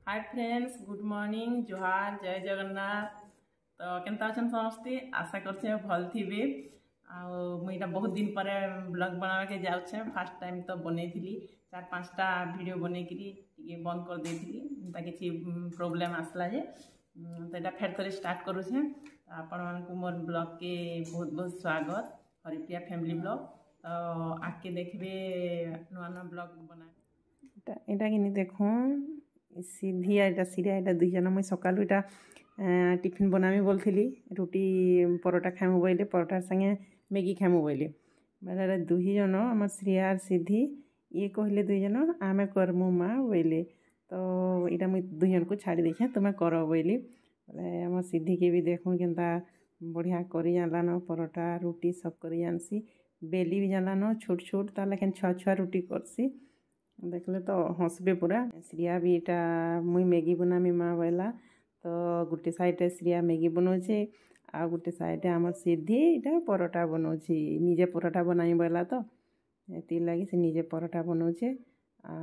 Hi friends, good morning, जोहार, जय जगन्नाथ। तो केनता अछन समस्ते, आशा करछे भल थिबे। मुझे बहुत दिन पर ब्लॉग बना के जाऊे। फास्ट टाइम तो बनईली 4-5टा वीडियो बनईकरी बंद कर देती किसी प्रोब्लेम आसला जे तो यहाँ फेर थे स्टार्ट करुचे। आपण मानक मोर ब्लॉग के बहुत बहुत स्वागत। Haripriya family blog. तो आके देखबे नुआ नुआ ब्लॉग बना এটা কিনি দেখুন সিধি আর এটা সিরা এটা দুইজন মুই সকালু এটা টিফিন বনামি বলছিলি রুটি পরোটা খাইমু বইলে পরোটার সঙ্গে ম্যাগি খাইমু বইলে বেলা দুইজন আমার শ্রিয়া আর সিধি ইয়ে কহিলে দুইজন আমি করমু মা বইলে। তো এটা মুই দুইজনকু ছাড়ি দিয়েছে তুমি কর বইলি বলে আমার সিধিকে भी দেখুন কেনতা बढ़िया करी जानलान परोटा रुटी सब करी जानसी बेली भी जानलान छोट छोट ताले केन छुआ छुआ रुटी करसी देखले तो हंसबे पूरा। श्रिया भी इटा मुई मैगी बनामी माँ बोला तो गोटे साइड श्रिया मैगी बनाऊे आ गोटे साइड आम सिद्धि इटा परोटा बनाऊे निजे परोटा बनाई बोला तो ये लगी से निजे परोटा बनाऊे आ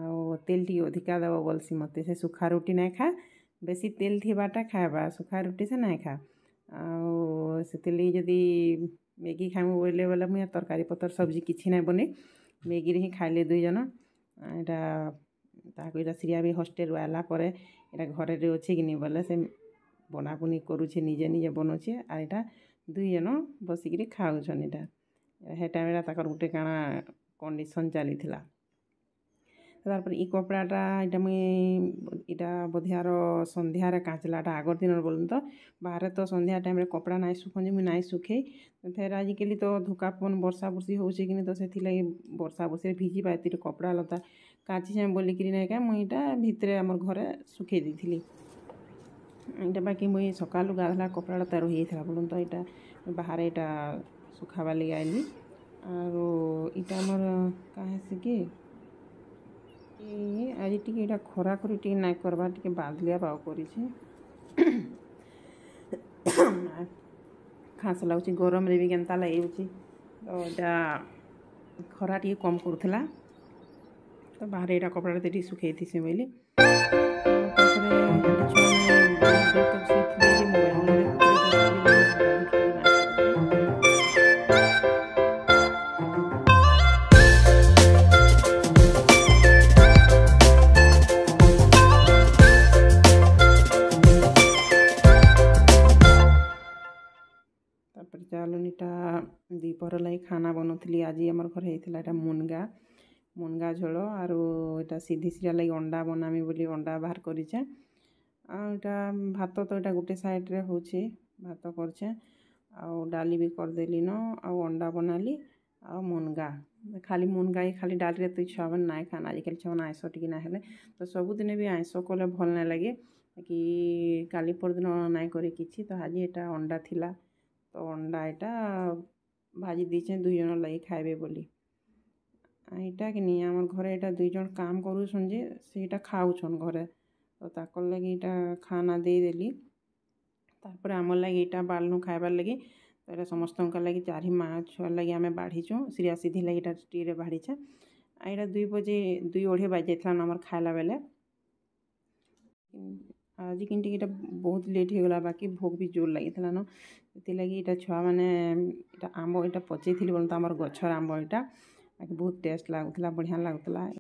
तेल टी अधिका दब बोलसी मत से सुखा रुटी नहीं खा बेसी तेल थीबाटा खाएबा सुखा रुटी से नहीं खा से जदि मैगी खाइमु बोले बोला मुझे तरकारी पतर सब्जी किसी ना बने मैगी ही खाइले दुईजन यहाँ श्रिया भी हॉस्टेल आला पर यहाँ घरे अच्छे कि नहीं बोले से बनाबुनी करुचे निजे निजे बनाऊे आ यहाँ दुईजन बसिक खाऊन यहाँ टाइम गोटे काଣା कंडीशन चली तारपर ई कपड़ाटा इटा मुई इटा बधियार संध्यार काचलाटा आगर दिन बोलूँ तो बाहर तो संध्या टाइम कपड़ा नाई सुखन मुझे नाई सुखे फिर आजिकल तो धुकापन वर्षा बुर्षी होचे कि तो से वर्षा बुर्षी भिजी पाए कपड़ा लता काची से बोलिक ना क्या मुई भितर आम घरे सुखे दी यहाँ बाकी मुई सका गाधला कपड़ा लता रही था बोलूँ तो यहाँ बाहर यहाँ सुखावा लगे आइली और इटा मोर कहे कि आज टी खरा खरी टी ना करवा टी बादलिया पाव कर खास लगुच गरम भी केनता लगे तो यहाँ खरा टी कम करूला तो बाहर यहाँ कपड़ा सुखे थी बोली चलन यहाँ दीपर लगे खाना बनौली आज आम घर होता मुनगा मुनगा झोल आर यहाँ सीधी सीधा लगे अंडा बनामी बोली अंडा बाहर करें आटा भात तो यहाँ गोटे साइड्रे होचे भात करछे डाली भी करदेली न अंडा बनाली आ मुनगा खाली मुनगा ही खाली डाली तो छुआ मैंने ना खाना आजिकल छुआ मैंने आइस टी ना तो सबुदिन भी आइस कले भल ना लगे कि काली परदिन ना करे किसी तो आज यहाँ अंडा थिला तो अंडा यहाँ भाजी दीचे दुईजन लगे खाइबे बोली यहाँ कि नहीं आम घरे यहाँ दुईजन काम करुछन जे से खाऊन घरे तो ताकर लगे यहाँ खाना देदेली तापर आम लगे यहाँ बालनु खाइबार लगे तो यहाँ समस्त लगे 4 माँ छुआ लगे आम बाढ़ीचु श्रिया सीधी लगे यहाँ टी बाढ़ीचे यहाँ 2 बजे 2-2:30 बाजी जाता आम खाइला बेले आज कि बहुत लेट हो गला बाकी भोग भी जोर लगी न से लगी यहाँ छुआ मैंने आंब यहाँ पचई थी बोलते आम गचर आंब यहाँ बहुत टेस्ट लगुला बढ़िया लगुला